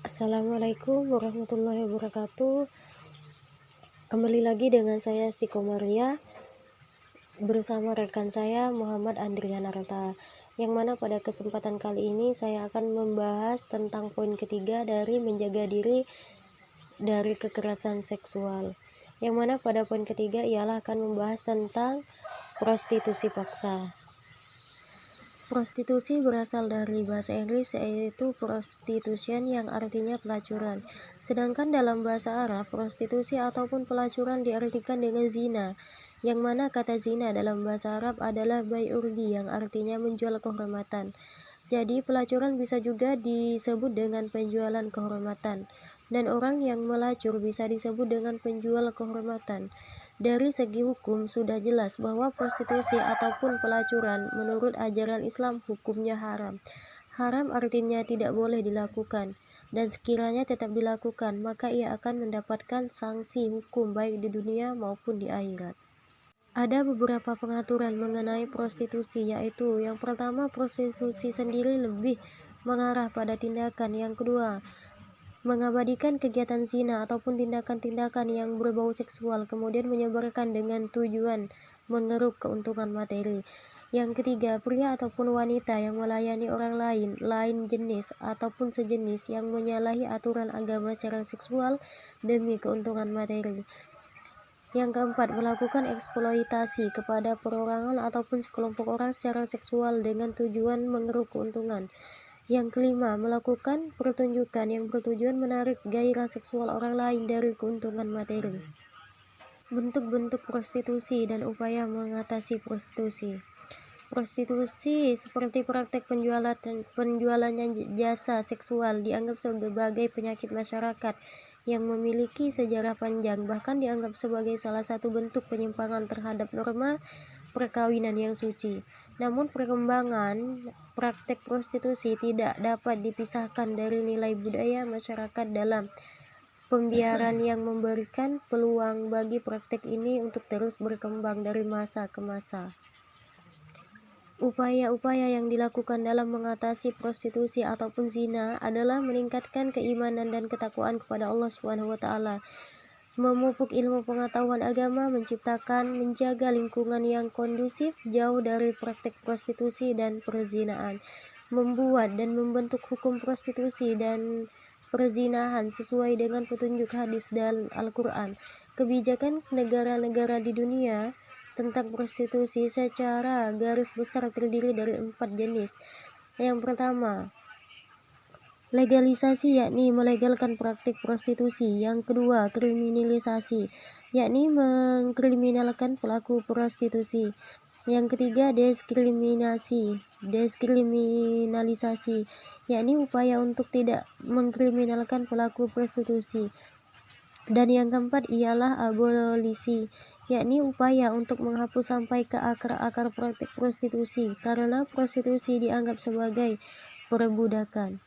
Assalamualaikum warahmatullahi wabarakatuh. Kembali lagi dengan saya Esti Komaria bersama rekan saya Muhammad Andrian Arta, yang mana pada kesempatan kali ini saya akan membahas tentang poin ketiga dari menjaga diri dari kekerasan seksual, yang mana pada poin ketiga ialah akan membahas tentang prostitusi paksa. Prostitusi berasal dari bahasa Inggris, yaitu prostitution, yang artinya pelacuran. Sedangkan dalam bahasa Arab, prostitusi ataupun pelacuran diartikan dengan zina, yang mana kata zina dalam bahasa Arab adalah bai'urdi, yang artinya menjual kehormatan. Jadi pelacuran bisa juga disebut dengan penjualan kehormatan, dan orang yang melacur bisa disebut dengan penjual kehormatan. Dari segi hukum sudah jelas bahwa prostitusi ataupun pelacuran menurut ajaran Islam hukumnya haram. Haram artinya tidak boleh dilakukan, dan sekiranya tetap dilakukan maka ia akan mendapatkan sanksi hukum baik di dunia maupun di akhirat. Ada beberapa pengaturan mengenai prostitusi, yaitu yang pertama, prostitusi sendiri lebih mengarah pada tindakan. Yang kedua, mengabadikan kegiatan zina ataupun tindakan-tindakan yang berbau seksual, kemudian menyebarkan dengan tujuan mengeruk keuntungan materi. Yang ketiga, pria ataupun wanita yang melayani orang lain jenis ataupun sejenis yang menyalahi aturan agama secara seksual demi keuntungan materi. Yang keempat, melakukan eksploitasi kepada perorangan ataupun sekelompok orang secara seksual dengan tujuan mengeruk keuntungan. Yang kelima, melakukan pertunjukan yang bertujuan menarik gairah seksual orang lain dari keuntungan materi. Bentuk-bentuk prostitusi dan upaya mengatasi prostitusi. Prostitusi seperti praktek penjualan jasa seksual dianggap sebagai penyakit masyarakat yang memiliki sejarah panjang, bahkan dianggap sebagai salah satu bentuk penyimpangan terhadap norma perkawinan yang suci. Namun perkembangan praktek prostitusi tidak dapat dipisahkan dari nilai budaya masyarakat dalam pembiaran yang memberikan peluang bagi praktek ini untuk terus berkembang dari masa ke masa. Upaya-upaya yang dilakukan dalam mengatasi prostitusi ataupun zina adalah meningkatkan keimanan dan ketakwaan kepada Allah SWT, memupuk ilmu pengetahuan agama, menjaga lingkungan yang kondusif jauh dari praktek prostitusi dan perzinaan, membuat dan membentuk hukum prostitusi dan perzinahan sesuai dengan petunjuk hadis dan Al-Quran. Kebijakan negara-negara di dunia tentang prostitusi secara garis besar terdiri dari 4 jenis. Yang pertama, legalisasi, yakni melegalkan praktik prostitusi. Yang kedua, kriminalisasi, yakni mengkriminalkan pelaku prostitusi. Yang ketiga, deskriminalisasi, yakni upaya untuk tidak mengkriminalkan pelaku prostitusi. Dan yang keempat ialah abolisi, yakni upaya untuk menghapus sampai ke akar-akar praktik prostitusi, karena prostitusi dianggap sebagai perbudakan.